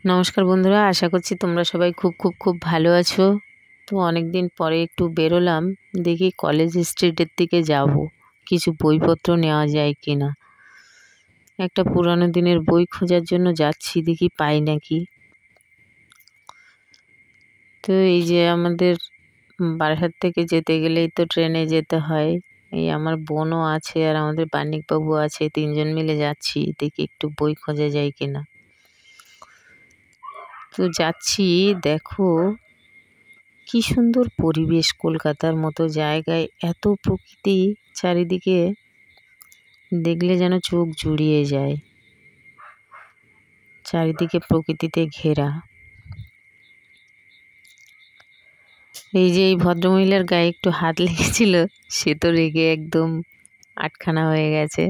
নমস্কার বন্ধুরা, আশা করছি তোমরা সবাই খুব ভালো আছো। তো অনেক দিন পরে একটু বেরোলাম, দেখি কলেজ স্ট্রিটের দিকে যাব, কিছু বইপত্র নেওয়া যায় কি না। একটা পুরানো দিনের বই খোঁজার জন্য যাচ্ছি, দেখি পাই নাকি। তো এই যে আমাদের বারাসাত থেকে যেতে গেলেই তো ট্রেনে যেতে হয়। এই আমার বোনও আছে আর আমাদের বান্নিকবাবু আছে, তিনজন মিলে যাচ্ছি, দেখি একটু বই খোঁজা যায় কিনা। তো যাচ্ছি, দেখো কি সুন্দর পরিবেশ, কলকাতার মতো জায়গায় এত প্রকৃতি চারিদিকে, দেখলে যেন চোখ জুড়িয়ে যায়। চারিদিকে প্রকৃতিতে ঘেরা। এই যে এই ভদ্রমহিলার গায়ে একটু হাত লেগেছিল, সে তো রেগে একদম আটখানা হয়ে গেছে।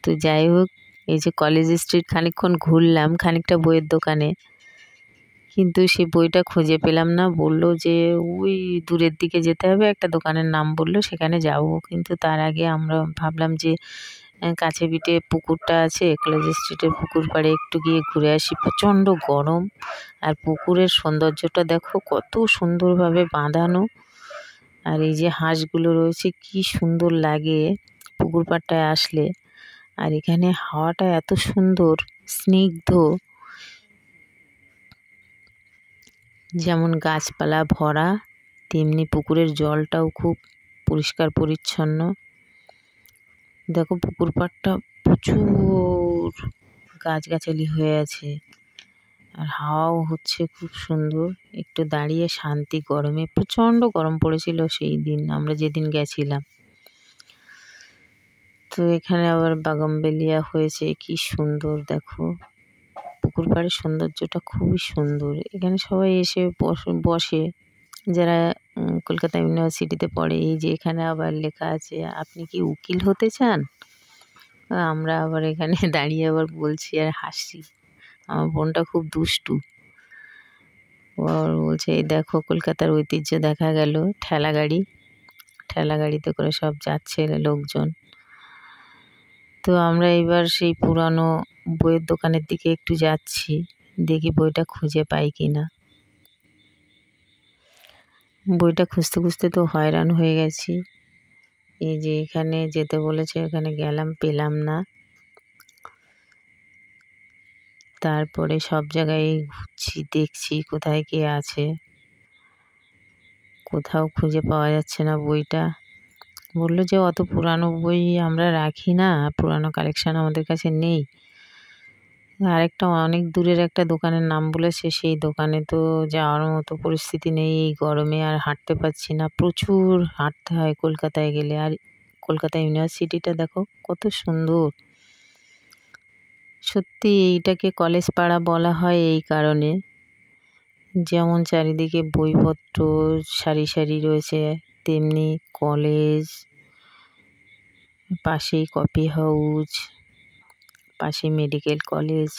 তো যাই হোক, এই যে কলেজ স্ট্রিট খানিকক্ষণ ঘুরলাম, খানিকটা বইয়ের দোকানে, কিন্তু সেই বইটা খুঁজে পেলাম না। বলল যে ওই দূরের দিকে যেতে হবে, একটা দোকানের নাম বলল, সেখানে যাব। কিন্তু তার আগে আমরা ভাবলাম যে কাছে পিঠে পুকুরটা আছে, কলেজ স্ট্রিটের পুকুর পাড়ে একটু গিয়ে ঘুরে আসি। প্রচণ্ড গরম, আর পুকুরের সৌন্দর্যটা দেখো কত সুন্দরভাবে বাঁধানো। আর এই যে হাঁসগুলো রয়েছে, কি সুন্দর লাগে পুকুর পাড়টায় আসলে। আর এখানে হাওয়াটা এত সুন্দর স্নিগ্ধ, যেমন গাছপালা ভরা, তেমনি পুকুরের জলটাও খুব পরিষ্কার পরিচ্ছন্ন। দেখো পুকুর পাড়টা প্রচুর গাছগাছালি হয়ে আছে, আর হাওয়াও হচ্ছে খুব সুন্দর। একটু দাঁড়িয়ে শান্তি, গরমে প্রচণ্ড গরম পড়েছিল সেই দিন আমরা যেদিন গেছিলাম। তো এখানে আবার বাগানবেলিয়া হয়েছে, কি সুন্দর দেখো। পুকুর পাড়ের সৌন্দর্যটা খুবই সুন্দর। এখানে সবাই এসে বসে যারা কলকাতা ইউনিভার্সিটিতে পড়ে। এই যে এখানে আবার লেখা আছে, আপনি কি উকিল হতে চান? আমরা আবার এখানে দাঁড়িয়ে আবার বলছি আর হাসছি। আমার বোনটা খুব দুষ্টু, ও আবার বলছে এই দেখো কলকাতার ঐতিহ্য দেখা গেল। ঠেলা গাড়িতে করে সব যাচ্ছে লোকজন। তো আমরা এবার সেই পুরানো বইয়ের দোকানের দিকে একটু যাচ্ছি, দেখি বইটা খুঁজে পাই কিনা। বইটা খুঁজতে খুঁজতে তো হয়রান হয়ে গেছি। এই যে এখানে যেতে বলেছে, এখানে গেলাম, পেলাম না। তারপরে সব জায়গায় ঘুরছি, দেখছি কোথায় কে আছে, কোথাও খুঁজে পাওয়া যাচ্ছে না বইটা। বললো যে অত পুরানো বই আমরা রাখি না, পুরানো কালেকশন আমাদের কাছে নেই। আরেকটা অনেক দূরের একটা দোকানের নাম বলেছে, সেই দোকানে তো যাওয়ার মতো পরিস্থিতি নেই এই গরমে, আর হাঁটতে পারছি না, প্রচুর হাঁটতে হয় কলকাতায় গেলে। আর কলকাতা ইউনিভার্সিটিটা দেখো কত সুন্দর। সত্যি এইটাকে কলেজ পাড়া বলা হয় এই কারণে, যেমন চারিদিকে বইপত্র সারি সারি রয়েছে, তেমনি কলেজ, পাশেই কফি হাউস, পাশে মেডিকেল কলেজ।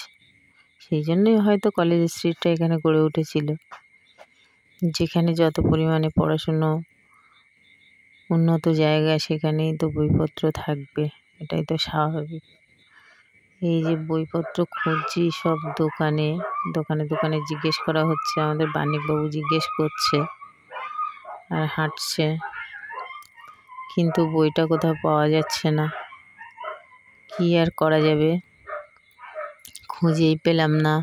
সেই জন্যই হয়তো কলেজ স্ট্রিটটা এখানে গড়ে উঠেছিল। যেখানে যত পরিমাণে পড়াশুনো উন্নত জায়গা, সেখানেই তো বইপত্র থাকবে, এটাই তো স্বাভাবিক। এই যে বইপত্র খুঁজছি সব দোকানে দোকানে জিজ্ঞেস করা হচ্ছে, আমাদের বান্নিকবাবু জিজ্ঞেস করছে আর হাঁটছে, কিন্তু বইটা কোথাও পাওয়া যাচ্ছে না। কি আর করা যাবে, খুঁজেই পেলাম না।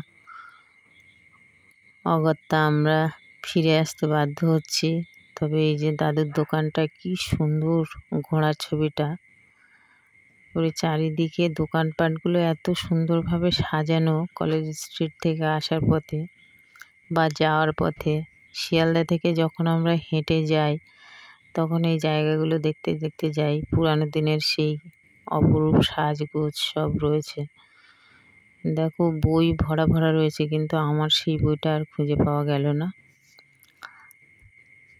অগত্যা আমরা ফিরে আসতে বাধ্য হচ্ছি। তবে এই যে দাদুর দোকানটা, কি সুন্দর ঘোড়ার ছবিটা, ওই চারিদিকে দোকানপাটগুলো এত সুন্দরভাবে সাজানো। কলেজ স্ট্রিট থেকে আসার পথে বা যাওয়ার পথে, শিয়ালদা থেকে যখন আমরা হেঁটে যাই, তখন এই জায়গাগুলো দেখতে দেখতে যাই। পুরানো দিনের সেই অপরূপ সাজগোজ সব রয়েছে। দেখো বই ভরা ভরা রয়েছে, কিন্তু আমার সেই বইটা আর খুঁজে পাওয়া গেল না।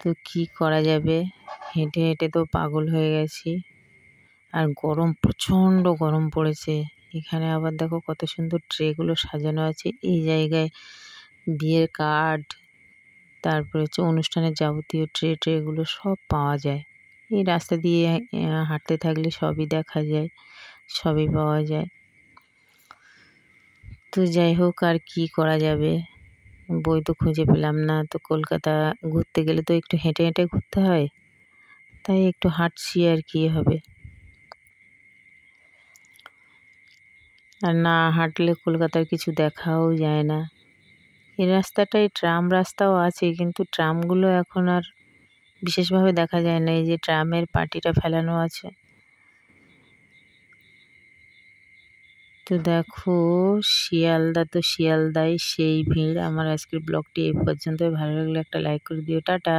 তো কি করা যাবে, হেঁটে হেঁটে তো পাগল হয়ে গেছি। আর গরম, প্রচণ্ড গরম পড়েছে। এখানে আবার দেখো কত সুন্দর ট্রেগুলো সাজানো আছে। এই জায়গায় বিয়ের কার্ড, তারপরে হচ্ছে অনুষ্ঠানের যাবতীয় ট্রেগুলো সব পাওয়া যায়। এই রাস্তা দিয়ে হাঁটতে থাকলে সবই দেখা যায়, সবই পাওয়া যায়। তো যাই হোক, আর কি করা যাবে, বই তো খুঁজে পেলাম না। তো কলকাতা ঘুরতে গেলে তো একটু হেঁটে হেঁটে ঘুরতে হয়, তাই একটু হাঁটছি আর কি হবে। আর না হাঁটলে কলকাতার কিছু দেখাও যায় না। এই রাস্তাটায় ট্রাম রাস্তাও আছে, কিন্তু ট্রামগুলো এখন আর বিশেষভাবে দেখা যায় না। এই যে ট্রামের পাটিটা ফেলানো আছে। তো দেখো, শিয়ালদা তো শিয়ালদায় সেই ভিড়। আমার আজকের ব্লগটি এই পর্যন্তই। ভালো লাগলে একটা লাইক করে দিও। টাটা।